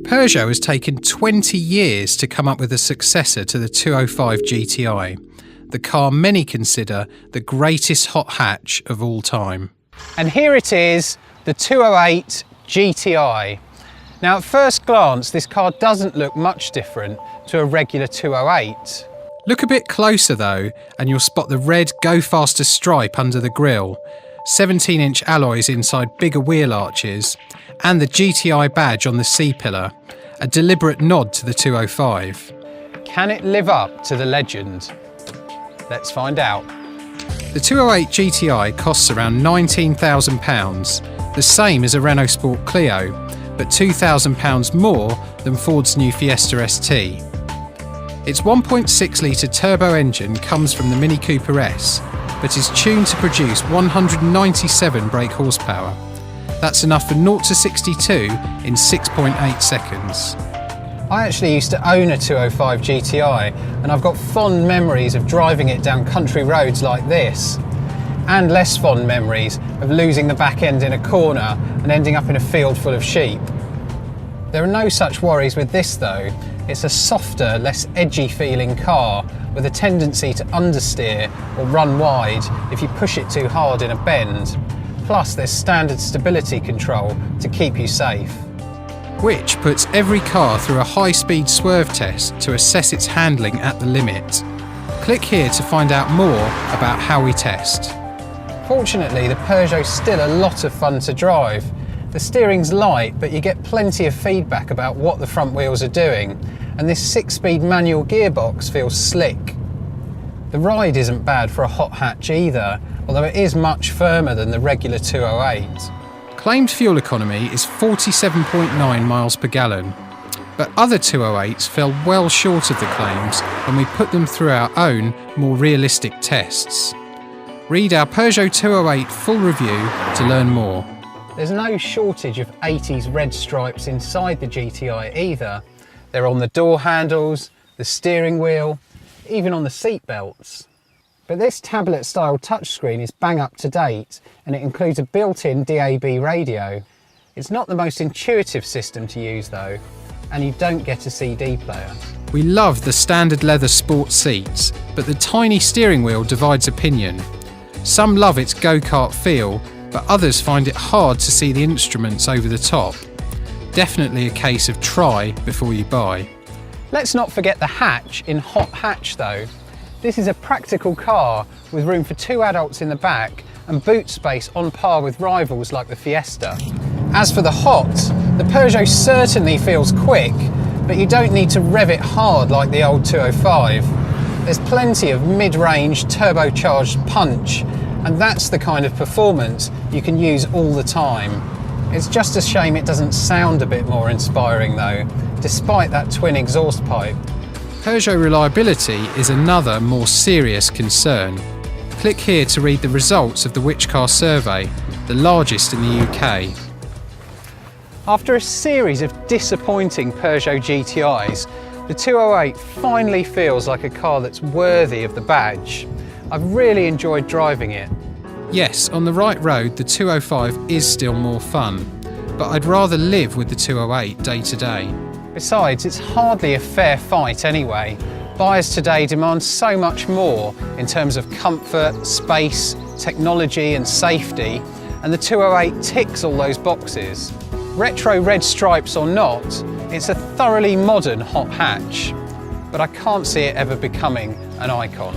Peugeot has taken 20 years to come up with a successor to the 205 GTI, the car many consider the greatest hot hatch of all time. And here it is, the 208 GTI. Now at first glance this car doesn't look much different to a regular 208. Look a bit closer though and you'll spot the red Go Faster stripe under the grille, 17-inch alloys inside bigger wheel arches, and the GTI badge on the C-pillar, a deliberate nod to the 205. Can it live up to the legend? Let's find out. The 208 GTI costs around £19,000, the same as a Renault Sport Clio, but £2,000 more than Ford's new Fiesta ST. Its 1.6 litre turbo engine comes from the Mini Cooper S, but is tuned to produce 197 brake horsepower. That's enough for 0 to 62 in 6.8 seconds. I actually used to own a 205 GTI and I've got fond memories of driving it down country roads like this, and less fond memories of losing the back end in a corner and ending up in a field full of sheep. There are no such worries with this though. It's a softer, less edgy feeling car with a tendency to understeer or run wide if you push it too hard in a bend. Plus there's standard stability control to keep you safe. Which puts every car through a high-speed swerve test to assess its handling at the limit. Click here to find out more about how we test. Fortunately, the Peugeot's still a lot of fun to drive. The steering's light, but you get plenty of feedback about what the front wheels are doing, and this 6-speed manual gearbox feels slick. The ride isn't bad for a hot hatch either, although it is much firmer than the regular 208. Claimed fuel economy is 47.9 miles per gallon, but other 208s fell well short of the claims when we put them through our own, more realistic tests. Read our Peugeot 208 full review to learn more. There's no shortage of 80s red stripes inside the GTI either. They're on the door handles, the steering wheel, even on the seat belts. But this tablet-style touchscreen is bang up to date, and it includes a built-in DAB radio. It's not the most intuitive system to use though, and you don't get a CD player. We love the standard leather sport seats, but the tiny steering wheel divides opinion. Some love its go-kart feel, but others find it hard to see the instruments over the top. Definitely a case of try before you buy. Let's not forget the hatch in hot hatch though. This is a practical car with room for 2 adults in the back and boot space on par with rivals like the Fiesta. As for the hot, the Peugeot certainly feels quick, but you don't need to rev it hard like the old 205. There's plenty of mid-range turbocharged punch, and that's the kind of performance you can use all the time. It's just a shame it doesn't sound a bit more inspiring though, despite that twin exhaust pipe. Peugeot reliability is another more serious concern. Click here to read the results of the Which Car survey, the largest in the UK. After a series of disappointing Peugeot GTIs, the 208 finally feels like a car that's worthy of the badge. I've really enjoyed driving it. Yes, on the right road the 205 is still more fun, but I'd rather live with the 208 day to day. Besides, it's hardly a fair fight anyway. Buyers today demand so much more in terms of comfort, space, technology and safety, and the 208 ticks all those boxes. Retro red stripes or not, it's a thoroughly modern hot hatch, but I can't see it ever becoming an icon.